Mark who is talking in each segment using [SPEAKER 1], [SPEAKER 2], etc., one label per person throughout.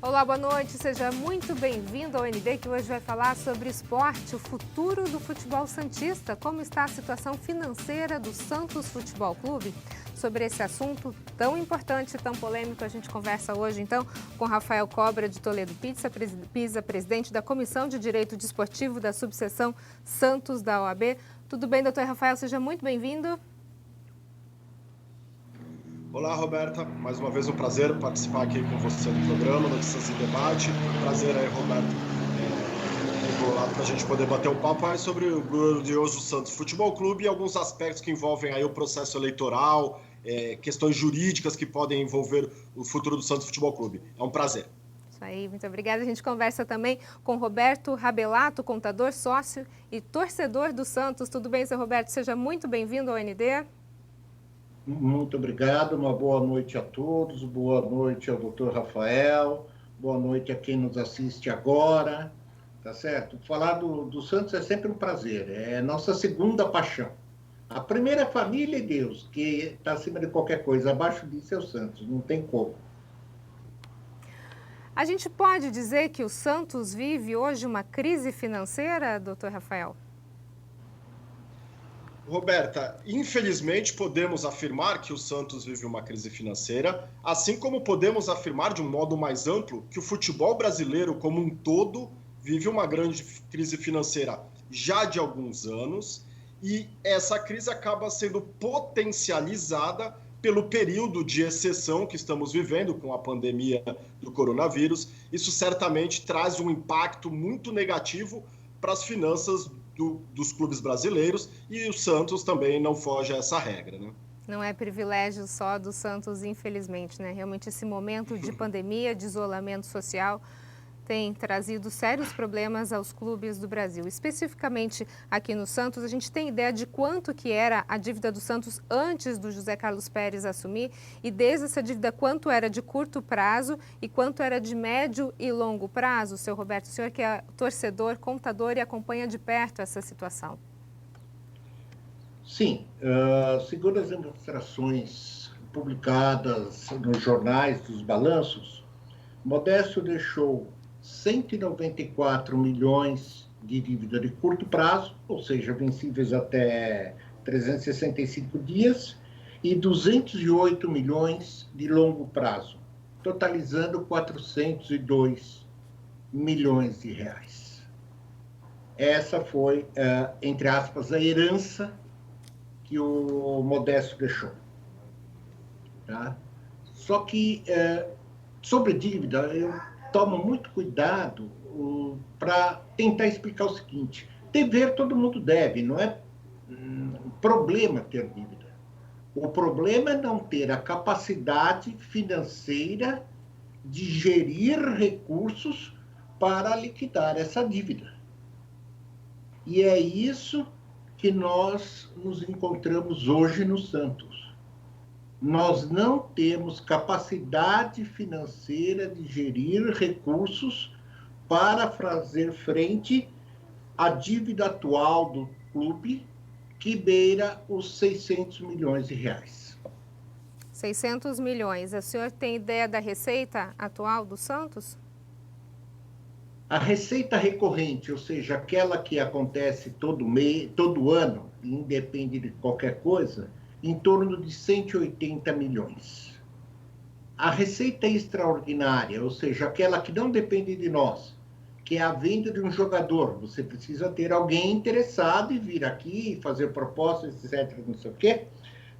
[SPEAKER 1] Olá, boa noite, seja muito bem-vindo ao ND, que hoje vai falar sobre esporte, o futuro do futebol santista, como está a situação financeira do Santos Futebol Clube. Sobre esse assunto tão importante e tão polêmico, a gente conversa hoje, então, com Rafael Cobra, de Toledo Pisa, presidente da Comissão de Direito Desportivo da Subseção Santos da OAB. Tudo bem, doutor Rafael? Seja muito bem-vindo.
[SPEAKER 2] Olá, Roberta. Mais uma vez um prazer participar aqui com você do programa Notícias em Debate. Prazer aí, Roberto, para a gente poder bater um papo aí sobre o glorioso Santos Futebol Clube e alguns aspectos que envolvem aí o processo eleitoral, questões jurídicas que podem envolver o futuro do Santos Futebol Clube. É um prazer.
[SPEAKER 1] Isso aí, muito obrigada. A gente conversa também com Roberto Rabelato, contador, sócio e torcedor do Santos. Tudo bem, seu Roberto? Seja muito bem-vindo ao ND.
[SPEAKER 3] Muito obrigado, uma boa noite a todos, boa noite ao doutor Rafael, boa noite a quem nos assiste agora, tá certo? Falar do Santos é sempre um prazer, é nossa segunda paixão. A primeira é família e Deus, que está acima de qualquer coisa, abaixo disso é o Santos, não tem como.
[SPEAKER 1] A gente pode dizer que o Santos vive hoje uma crise financeira, doutor Rafael?
[SPEAKER 2] Roberta, infelizmente podemos afirmar que o Santos vive uma crise financeira, assim como podemos afirmar de um modo mais amplo que o futebol brasileiro como um todo vive uma grande crise financeira já de alguns anos, e essa crise acaba sendo potencializada pelo período de exceção que estamos vivendo com a pandemia do coronavírus. Isso certamente traz um impacto muito negativo para as finanças dos clubes brasileiros, e o Santos também não foge a essa regra, né?
[SPEAKER 1] Não é privilégio só do Santos, infelizmente, né? Realmente esse momento de pandemia, de isolamento social, tem trazido sérios problemas aos clubes do Brasil. Especificamente aqui no Santos, a gente tem ideia de quanto que era a dívida do Santos antes do José Carlos Pérez assumir, e desde essa dívida quanto era de curto prazo e quanto era de médio e longo prazo, seu Roberto, o senhor que é torcedor, contador e acompanha de perto essa situação.
[SPEAKER 3] Sim, segundo as demonstrações publicadas nos jornais dos balanços, Modesto deixou 194 milhões de dívida de curto prazo, ou seja, vencíveis até 365 dias, e 208 milhões de longo prazo, totalizando 402 milhões de reais. Essa foi, entre aspas, a herança que o Modesto deixou. Tá? Só que, sobre dívida, eu tomo muito cuidado para tentar explicar o seguinte: dever todo mundo deve, não é problema ter dívida. O problema é não ter a capacidade financeira de gerir recursos para liquidar essa dívida. E é isso que nós nos encontramos hoje no Santos. Nós não temos capacidade financeira de gerir recursos para fazer frente à dívida atual do clube, que beira os 600 milhões de reais.
[SPEAKER 1] 600 milhões. O senhor tem ideia da receita atual do Santos?
[SPEAKER 3] A receita recorrente, ou seja, aquela que acontece todo mês, todo ano, independe de qualquer coisa, em torno de 180 milhões. A receita extraordinária, ou seja, aquela que não depende de nós, que é a venda de um jogador. Você precisa ter alguém interessado e vir aqui e fazer propostas, etc., não sei o quê,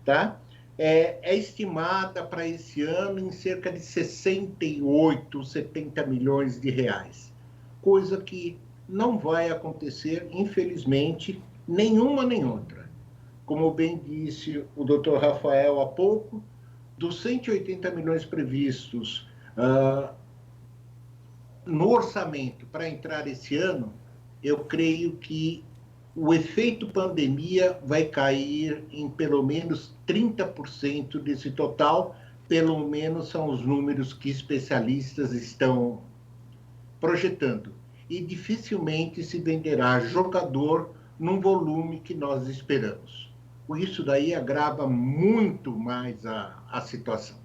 [SPEAKER 3] tá? É estimada para esse ano em cerca de 68, 70 milhões de reais. Coisa que não vai acontecer, infelizmente, nenhuma nem outra. Como bem disse o doutor Rafael há pouco, dos 180 milhões previstos no orçamento para entrar esse ano, eu creio que o efeito pandemia vai cair em pelo menos 30% desse total, pelo menos são os números que especialistas estão projetando. E dificilmente se venderá jogador num volume que nós esperamos. Isso daí agrava muito mais a situação.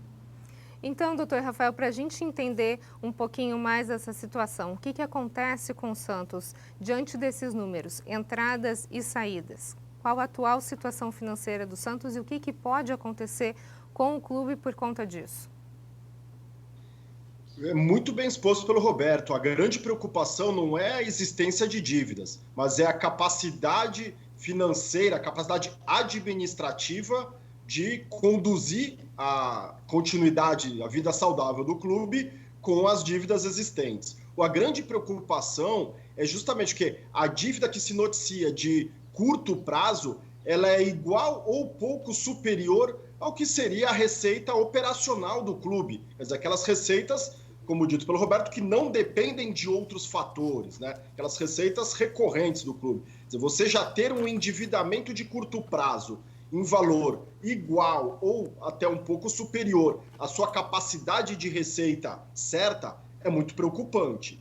[SPEAKER 1] Então, doutor Rafael, para a gente entender um pouquinho mais essa situação, o que acontece com o Santos diante desses números, entradas e saídas? Qual a atual situação financeira do Santos e o que pode acontecer com o clube por conta disso?
[SPEAKER 2] É muito bem exposto pelo Roberto. A grande preocupação não é a existência de dívidas, mas é a capacidade financeira, a capacidade administrativa de conduzir a continuidade, a vida saudável do clube com as dívidas existentes. A grande preocupação é justamente que a dívida que se noticia de curto prazo, ela é igual ou pouco superior ao que seria a receita operacional do clube. Quer dizer, aquelas receitas, como dito pelo Roberto, que não dependem de outros fatores, né? Aquelas receitas recorrentes do clube. Quer dizer, você já ter um endividamento de curto prazo em valor igual ou até um pouco superior à sua capacidade de receita certa, é muito preocupante.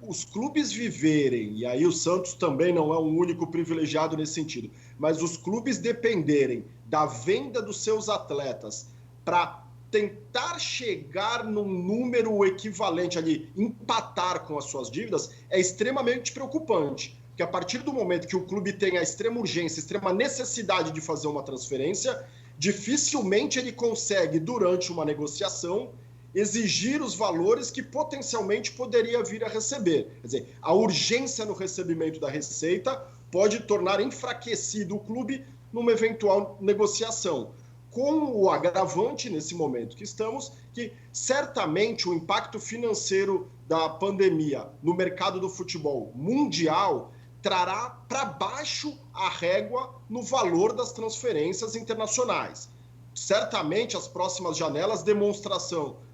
[SPEAKER 2] Os clubes viverem, e aí o Santos também não é um único privilegiado nesse sentido, mas os clubes dependerem da venda dos seus atletas para tentar chegar num número equivalente ali, empatar com as suas dívidas, é extremamente preocupante. Porque a partir do momento que o clube tem a extrema urgência, a extrema necessidade de fazer uma transferência, dificilmente ele consegue, durante uma negociação, exigir os valores que potencialmente poderia vir a receber. Quer dizer, a urgência no recebimento da receita pode tornar enfraquecido o clube numa eventual negociação. Com o agravante, nesse momento que estamos, que certamente o impacto financeiro da pandemia no mercado do futebol mundial trará para baixo a régua no valor das transferências internacionais. Certamente as próximas janelas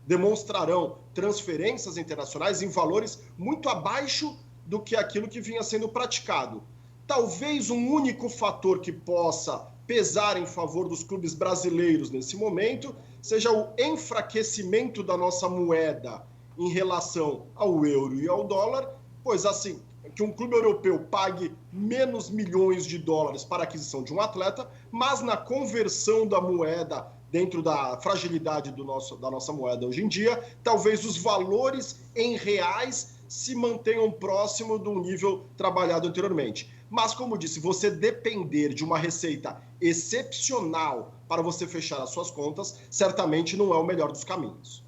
[SPEAKER 2] demonstrarão transferências internacionais em valores muito abaixo do que aquilo que vinha sendo praticado. Talvez um único fator que possa pesar em favor dos clubes brasileiros nesse momento seja o enfraquecimento da nossa moeda em relação ao euro e ao dólar, pois assim, que um clube europeu pague menos milhões de dólares para a aquisição de um atleta, mas na conversão da moeda dentro da fragilidade da nossa moeda hoje em dia, talvez os valores em reais se mantenham próximo do nível trabalhado anteriormente. Mas, como disse, você depender de uma receita excepcional para você fechar as suas contas, certamente não é o melhor dos caminhos.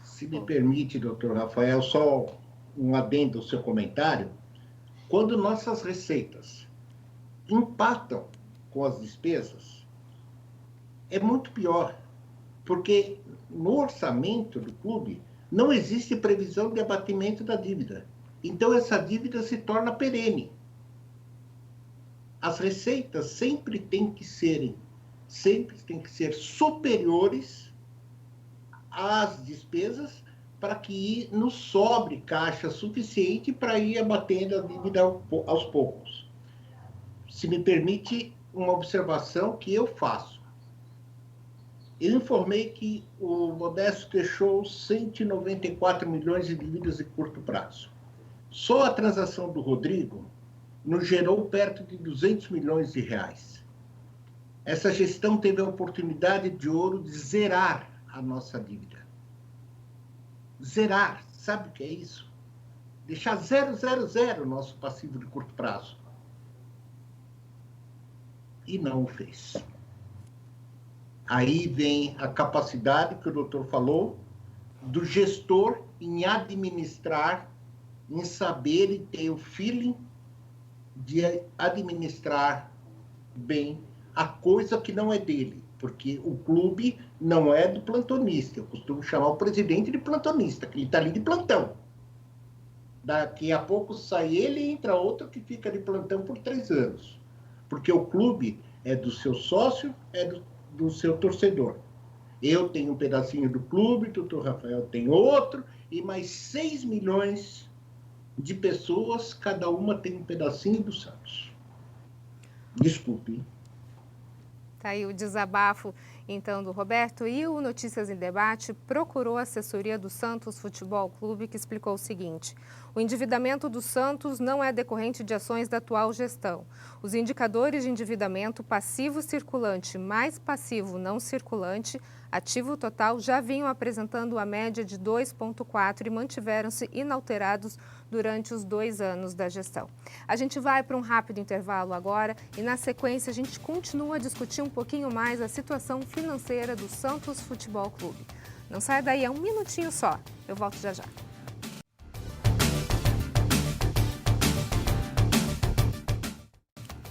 [SPEAKER 3] Se me permite, doutor Rafael, só um adendo ao seu comentário. Quando nossas receitas empatam com as despesas, é muito pior, porque no orçamento do clube não existe previsão de abatimento da dívida. Então, essa dívida se torna perene. As receitas sempre têm que ser superiores às despesas para que nos sobre caixa suficiente para ir abatendo a dívida aos poucos. Se me permite uma observação que eu faço. Eu informei que o Modesto deixou 194 milhões de dívidas de curto prazo. Só a transação do Rodrigo nos gerou perto de 200 milhões de reais. Essa gestão teve a oportunidade de ouro de zerar a nossa dívida. Zerar, sabe o que é isso? Deixar 000 o nosso passivo de curto prazo. E não o fez. Aí vem a capacidade que o doutor falou do gestor em administrar, em saber e ter o feeling de administrar bem a coisa que não é dele, porque o clube não é do plantonista. Eu costumo chamar o presidente de plantonista, que ele está ali de plantão. Daqui a pouco sai ele e entra outro que fica de plantão por 3 anos. Porque o clube é do seu sócio, é do seu torcedor. Eu tenho um pedacinho do clube, o doutor Rafael tem outro, e mais 6 milhões de pessoas, cada uma tem um pedacinho do Santos. Desculpe.
[SPEAKER 1] Tá aí o desabafo, então, do Roberto. E o Notícias em Debate procurou a assessoria do Santos Futebol Clube, que explicou o seguinte: o endividamento do Santos não é decorrente de ações da atual gestão. Os indicadores de endividamento passivo circulante mais passivo não circulante ativo total já vinham apresentando a média de 2,4 e mantiveram-se inalterados durante os 2 anos da gestão. A gente vai para um rápido intervalo agora e, na sequência, a gente continua a discutir um pouquinho mais a situação financeira do Santos Futebol Clube. Não saia daí, é um minutinho só. Eu volto já já.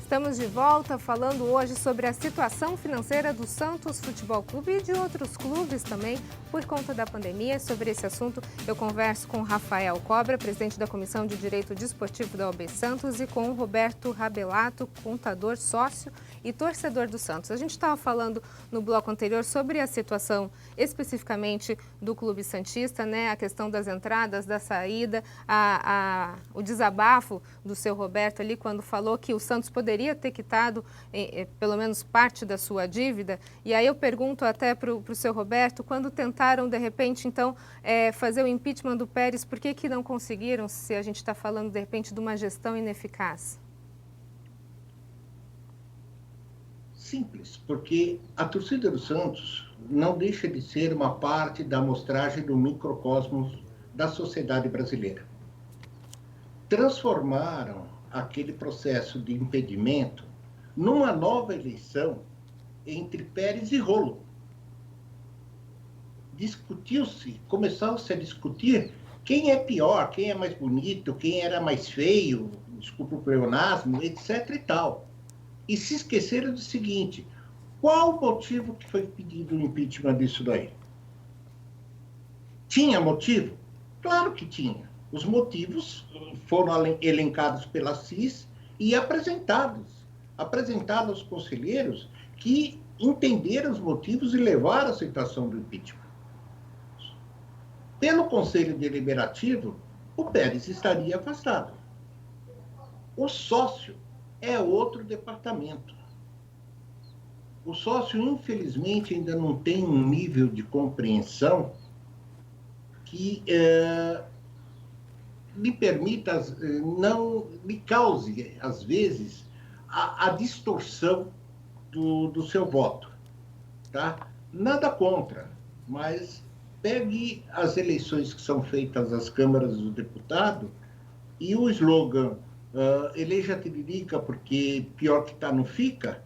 [SPEAKER 1] Estamos de volta falando hoje sobre a situação financeira do Santos Futebol Clube e de outros clubes também por conta da pandemia. Sobre esse assunto eu converso com Rafael Cobra, presidente da Comissão de Direito Desportivo da OAB Santos, e com Roberto Rabelato, contador, sócio e torcedor do Santos. A gente estava falando no bloco anterior sobre a situação especificamente do Clube Santista, né? A questão das entradas, da saída, o desabafo do seu Roberto ali quando falou que o Santos poderia ter quitado pelo menos parte da sua dívida. E aí eu pergunto até para o seu Roberto, quando tentaram de repente então fazer o impeachment do Pérez, por que não conseguiram, se a gente está falando de repente de uma gestão ineficaz?
[SPEAKER 3] Simples, porque a torcida do Santos não deixa de ser uma parte da amostragem do microcosmos da sociedade brasileira. Transformaram aquele processo de impedimento numa nova eleição entre Pérez e Rolo. Começou-se a discutir quem é pior, quem é mais bonito, quem era mais feio, desculpa o pleonasmo, etc. e tal. E se esqueceram do seguinte: qual o motivo que foi pedido o impeachment disso daí? Tinha motivo? Claro que tinha. Os motivos foram elencados pela CIS e apresentados aos conselheiros que entenderam os motivos e levaram à aceitação do impeachment. Pelo Conselho Deliberativo, o Pérez estaria afastado. O sócio é outro departamento. O sócio, infelizmente, ainda não tem um nível de compreensão que lhe permita, não lhe cause, às vezes, a distorção do seu voto. Tá? Nada contra, mas pegue as eleições que são feitas às câmaras do deputado e o slogan eleja Tiririca porque pior que tá não fica,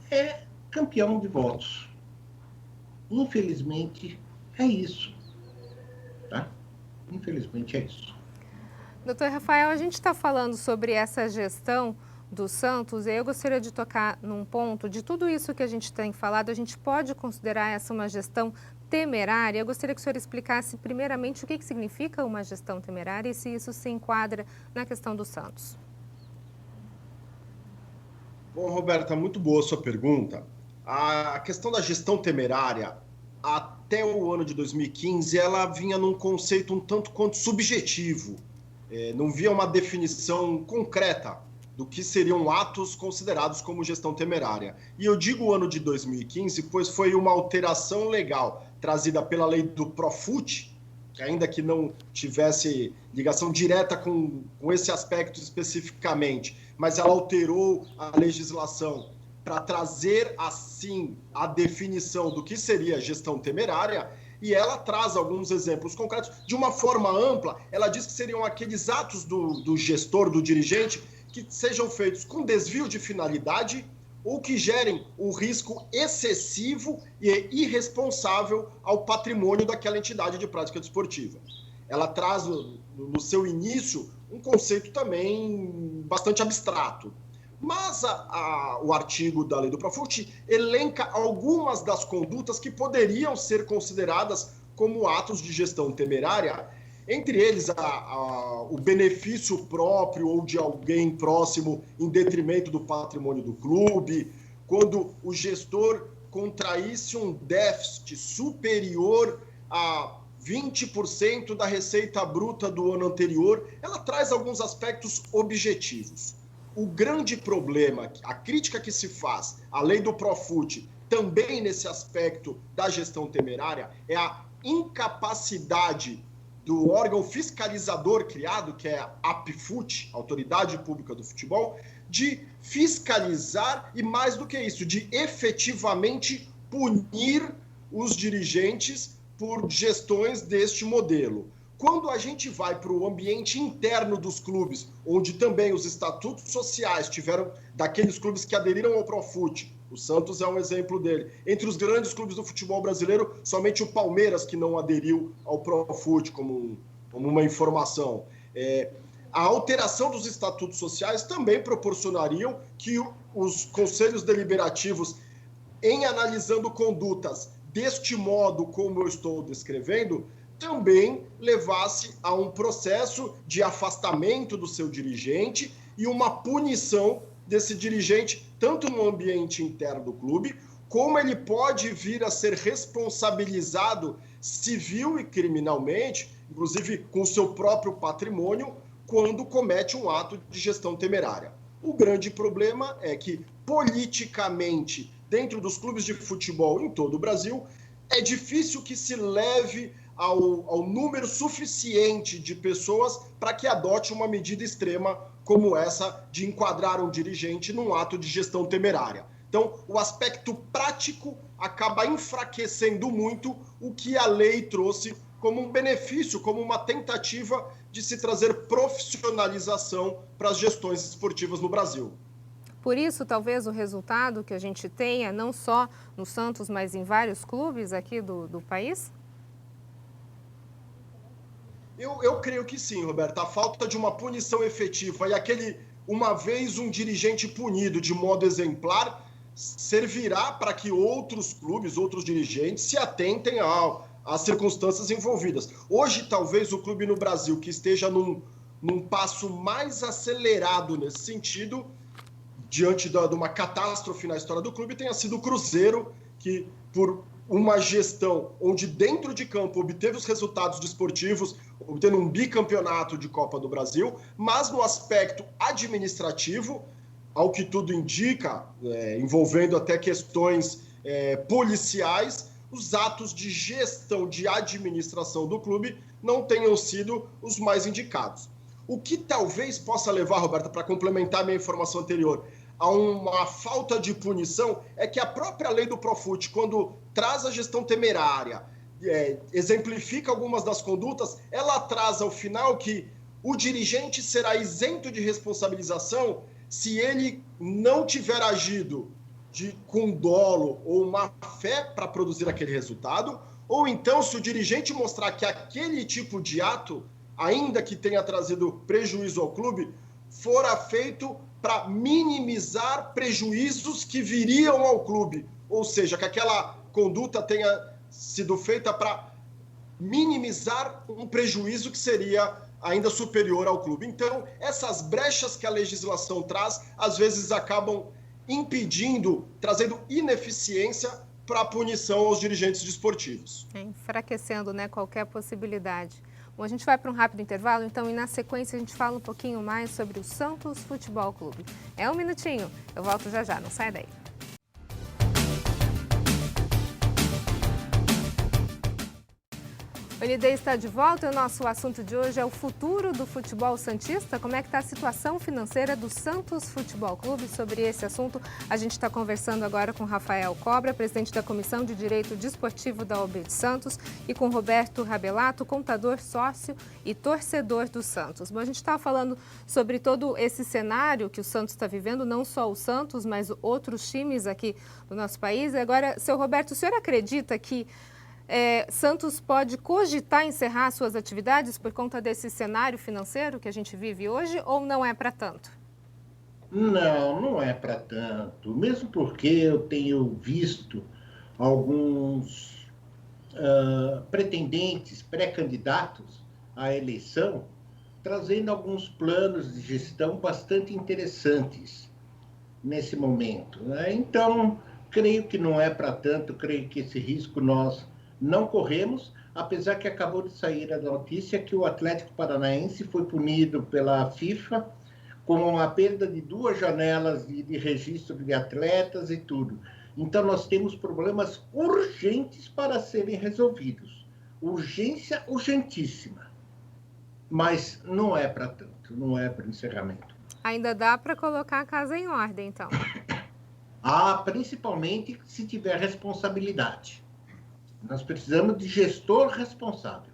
[SPEAKER 3] é campeão de votos. Infelizmente, é isso. Tá? Infelizmente, é isso.
[SPEAKER 1] Doutor Rafael, a gente está falando sobre essa gestão do Santos, e eu gostaria de tocar num ponto de tudo isso que a gente tem falado. A gente pode considerar essa uma gestão temerária? Eu gostaria que o senhor explicasse primeiramente o que significa uma gestão temerária e se isso se enquadra na questão do Santos.
[SPEAKER 2] Bom, Roberta, muito boa a sua pergunta. A questão da gestão temerária, até o ano de 2015, ela vinha num conceito um tanto quanto subjetivo. Não via uma definição concreta do que seriam atos considerados como gestão temerária. E eu digo o ano de 2015, pois foi uma alteração legal trazida pela lei do Profut, que ainda que não tivesse ligação direta com esse aspecto especificamente, mas ela alterou a legislação para trazer, assim, a definição do que seria gestão temerária, e ela traz alguns exemplos concretos. De uma forma ampla, ela diz que seriam aqueles atos do gestor, do dirigente, que sejam feitos com desvio de finalidade ou que gerem um risco excessivo e irresponsável ao patrimônio daquela entidade de prática desportiva. Ela traz, no seu início, um conceito também bastante abstrato. Mas o artigo da lei do Profut elenca algumas das condutas que poderiam ser consideradas como atos de gestão temerária, entre eles o benefício próprio ou de alguém próximo em detrimento do patrimônio do clube, quando o gestor contraísse um déficit superior a 20% da receita bruta do ano anterior. Ela traz alguns aspectos objetivos. O grande problema, a crítica que se faz à lei do Profut, também nesse aspecto da gestão temerária, é a incapacidade do órgão fiscalizador criado, que é a APFUT, Autoridade Pública do Futebol, de fiscalizar e, mais do que isso, de efetivamente punir os dirigentes por gestões deste modelo. Quando a gente vai para o ambiente interno dos clubes, onde também os estatutos sociais tiveram, daqueles clubes que aderiram ao Profut, o Santos é um exemplo dele. Entre os grandes clubes do futebol brasileiro, somente o Palmeiras que não aderiu ao Profut, como uma informação. A alteração dos estatutos sociais também proporcionariam que os conselhos deliberativos, em analisando condutas deste modo como eu estou descrevendo, também levasse a um processo de afastamento do seu dirigente e uma punição desse dirigente, tanto no ambiente interno do clube, como ele pode vir a ser responsabilizado civil e criminalmente, inclusive com o seu próprio patrimônio, quando comete um ato de gestão temerária. O grande problema é que, politicamente, dentro dos clubes de futebol em todo o Brasil, é difícil que se leve ao número suficiente de pessoas para que adote uma medida extrema como essa de enquadrar um dirigente num ato de gestão temerária. Então, o aspecto prático acaba enfraquecendo muito o que a lei trouxe como um benefício, como uma tentativa de se trazer profissionalização para as gestões esportivas no Brasil.
[SPEAKER 1] Por isso, talvez o resultado que a gente tenha, não só no Santos, mas em vários clubes aqui do país?
[SPEAKER 2] Eu creio que sim, Roberta. A falta de uma punição efetiva e uma vez um dirigente punido de modo exemplar, servirá para que outros clubes, outros dirigentes se atentem às circunstâncias envolvidas. Hoje, talvez o clube no Brasil que esteja num passo mais acelerado nesse sentido, diante de uma catástrofe na história do clube, tenha sido o Cruzeiro, que por uma gestão onde dentro de campo obteve os resultados desportivos, obtendo um bicampeonato de Copa do Brasil, mas no aspecto administrativo, ao que tudo indica, envolvendo até questões policiais, os atos de gestão, de administração do clube não tenham sido os mais indicados. O que talvez possa levar, Roberta, para complementar minha informação anterior, a uma falta de punição é que a própria lei do Profut, quando traz a gestão temerária, exemplifica algumas das condutas, ela traz ao final que o dirigente será isento de responsabilização se ele não tiver agido com dolo ou má fé para produzir aquele resultado, ou então se o dirigente mostrar que aquele tipo de ato, ainda que tenha trazido prejuízo ao clube, fora feito para minimizar prejuízos que viriam ao clube. Ou seja, que aquela conduta tenha sido feita para minimizar um prejuízo que seria ainda superior ao clube. Então, essas brechas que a legislação traz, às vezes acabam impedindo, trazendo ineficiência para a punição aos dirigentes desportivos.
[SPEAKER 1] Enfraquecendo, qualquer possibilidade. Bom, a gente vai para um rápido intervalo, então, e na sequência a gente fala um pouquinho mais sobre o Santos Futebol Clube. É um minutinho, eu volto já já, não sai daí. O ND está de volta e o nosso assunto de hoje é o futuro do futebol santista. Como é que está a situação financeira do Santos Futebol Clube? Sobre esse assunto, a gente está conversando agora com Rafael Cobra, presidente da Comissão de Direito Desportivo da OAB de Santos, e com Roberto Rabelato, contador, sócio e torcedor do Santos. Bom, a gente estava falando sobre todo esse cenário que o Santos está vivendo, não só o Santos, mas outros times aqui do nosso país. E agora, seu Roberto, o senhor acredita que Santos pode cogitar encerrar suas atividades por conta desse cenário financeiro que a gente vive hoje, ou não é para tanto?
[SPEAKER 3] Não, não é para tanto. Mesmo porque eu tenho visto alguns pretendentes, pré-candidatos à eleição, trazendo alguns planos de gestão bastante interessantes nesse momento, né? Então, creio que não é para tanto, creio que esse risco nós não corremos, apesar que acabou de sair a notícia que o Atlético Paranaense foi punido pela FIFA com a perda de 2 janelas de registro de atletas e tudo. Então, nós temos problemas urgentes para serem resolvidos. Urgência urgentíssima. Mas não é para tanto, não é para encerramento.
[SPEAKER 1] Ainda dá para colocar a casa em ordem, então?
[SPEAKER 3] Principalmente se tiver responsabilidade. Nós precisamos de gestor responsável.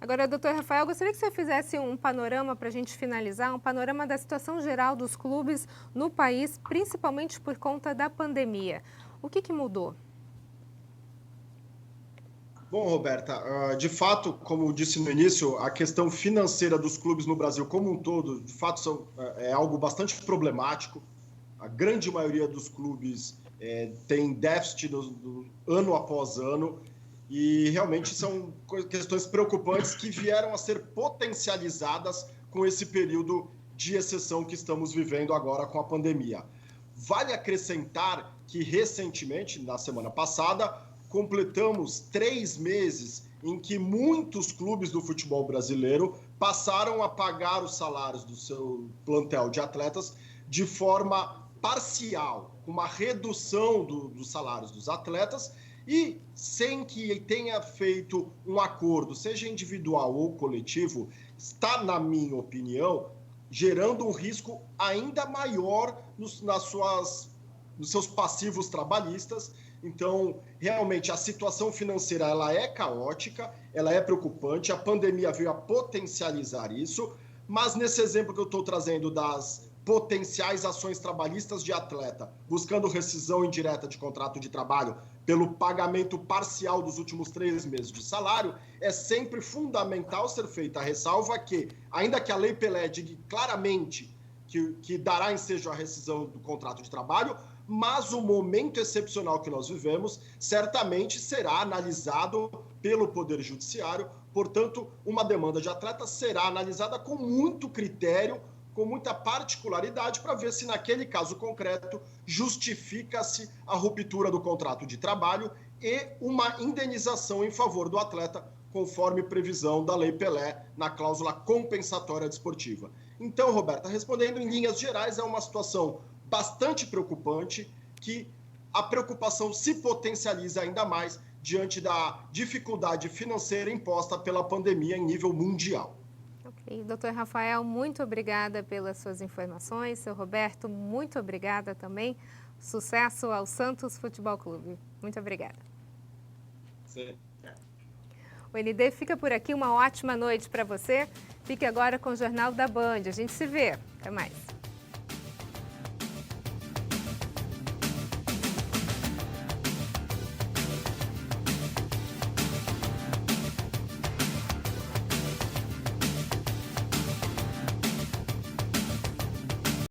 [SPEAKER 1] Agora, doutor Rafael, gostaria que você fizesse um panorama para a gente finalizar, um panorama da situação geral dos clubes no país, principalmente por conta da pandemia. O que mudou?
[SPEAKER 2] Bom, Roberta, de fato, como disse no início, a questão financeira dos clubes no Brasil como um todo, de fato, é algo bastante problemático. A grande maioria dos clubes tem déficit ano após ano e realmente são questões preocupantes que vieram a ser potencializadas com esse período de exceção que estamos vivendo agora com a pandemia. Vale acrescentar que recentemente, na semana passada, completamos 3 meses em que muitos clubes do futebol brasileiro passaram a pagar os salários do seu plantel de atletas de forma parcial, com uma redução dos salários dos atletas e sem que tenha feito um acordo, seja individual ou coletivo, está, na minha opinião, gerando um risco ainda maior nos seus passivos trabalhistas. Então, realmente, a situação financeira ela é caótica, ela é preocupante, a pandemia veio a potencializar isso, mas nesse exemplo que eu estou trazendo das potenciais ações trabalhistas de atleta, buscando rescisão indireta de contrato de trabalho pelo pagamento parcial dos últimos 3 meses de salário, é sempre fundamental ser feita a ressalva que, ainda que a Lei Pelé diga claramente que dará ensejo à rescisão do contrato de trabalho, mas o momento excepcional que nós vivemos certamente será analisado pelo Poder Judiciário, portanto, uma demanda de atleta será analisada com muito critério, com muita particularidade, para ver se naquele caso concreto justifica-se a ruptura do contrato de trabalho e uma indenização em favor do atleta, conforme previsão da Lei Pelé na cláusula compensatória desportiva. Então, Roberta, respondendo em linhas gerais, é uma situação bastante preocupante, que a preocupação se potencializa ainda mais diante da dificuldade financeira imposta pela pandemia em nível mundial.
[SPEAKER 1] Ok, doutor Rafael, muito obrigada pelas suas informações. Seu Roberto, muito obrigada também. Sucesso ao Santos Futebol Clube. Muito obrigada.
[SPEAKER 2] Sim.
[SPEAKER 1] O ND fica por aqui. Uma ótima noite para você. Fique agora com o Jornal da Band. A gente se vê. Até mais.